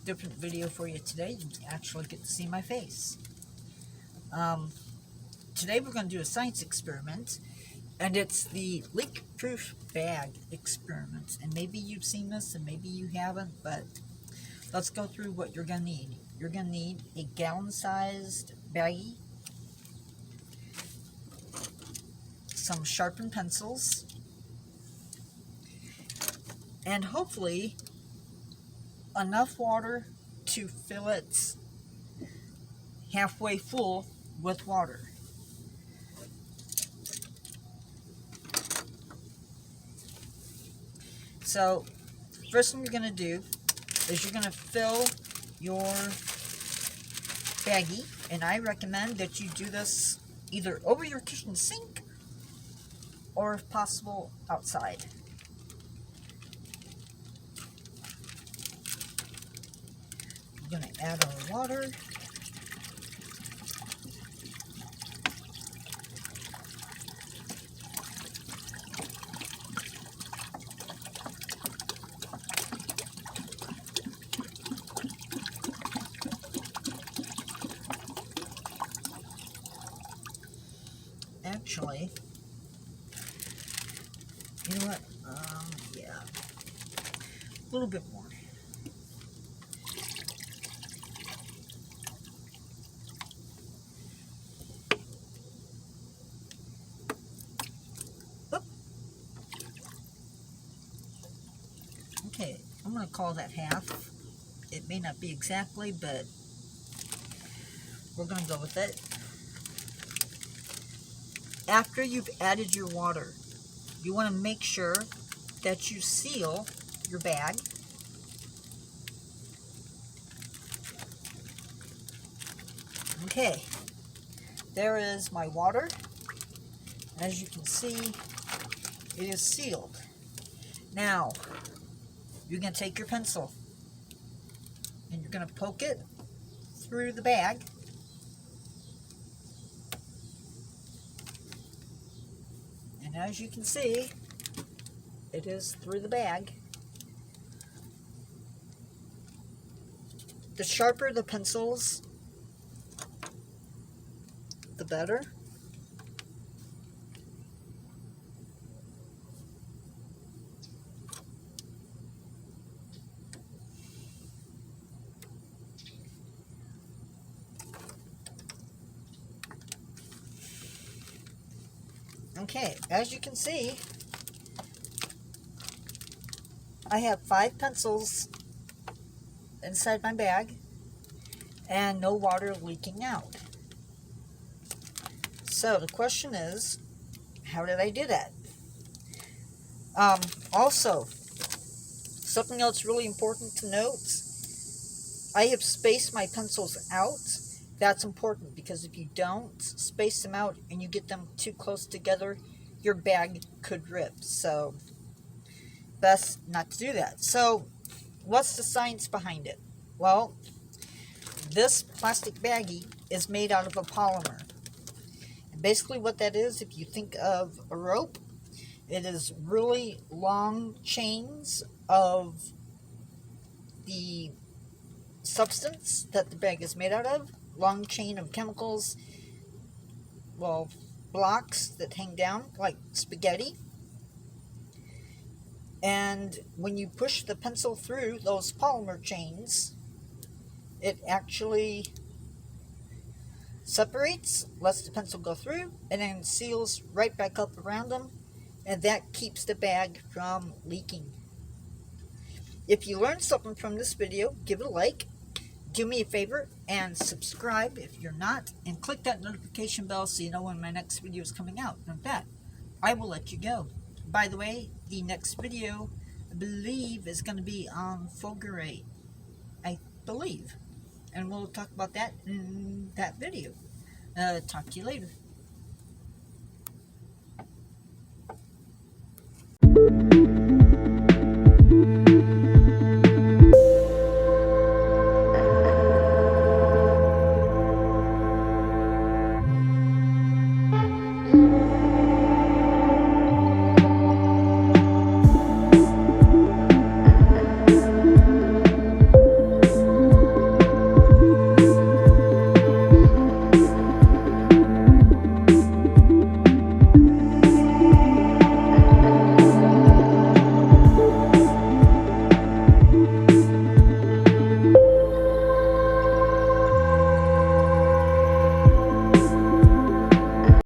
different video for you today. You actually get to see my face. Today we're going to do a science experiment, and it's the leak-proof bag experiment. And maybe you've seen this and maybe you haven't, but let's go through what you're going to need. You're going to need a gallon-sized baggie, some sharpened pencils, and hopefully enough water to fill it halfway full with water. So, first thing you're going to do is you're going to fill your baggie, and I recommend that you do this either over your kitchen sink or, if possible, outside. You're going to add our water. Actually, you know what? Yeah, a little bit more. Oop. Okay, I'm going to call that half. It may not be exactly, but we're going to go with it. After you've added your water, you want to make sure that you seal your bag. Okay, there is my water. As you can see, it is sealed. Now, you're going to take your pencil and you're going to poke it through the bag. And as you can see, it is through the bag. The sharper the pencils, the better. Okay, as you can see, I have 5 pencils inside my bag and no water leaking out. So the question is, how did I do that? Also, something else really important to note, I have spaced my pencils out. That's important because if you don't space them out and you get them too close together, your bag could rip. So, best not to do that. So, what's the science behind it? Well, this plastic baggie is made out of a polymer. And basically what that is, if you think of a rope, it is really long chains of the substance that the bag is made out of. Long chain of chemicals, well, blocks that hang down like spaghetti. And when you push the pencil through those polymer chains, it actually separates, lets the pencil go through, and then seals right back up around them, and that keeps the bag from leaking. If you learned something from this video, give it a like. Do me a favor and subscribe if you're not, and click that notification bell so you know when my next video is coming out. And with that, I will let you go. By the way, the next video, I believe, is going to be on fulgurate. I believe. And we'll talk about that in that video. Talk to you later.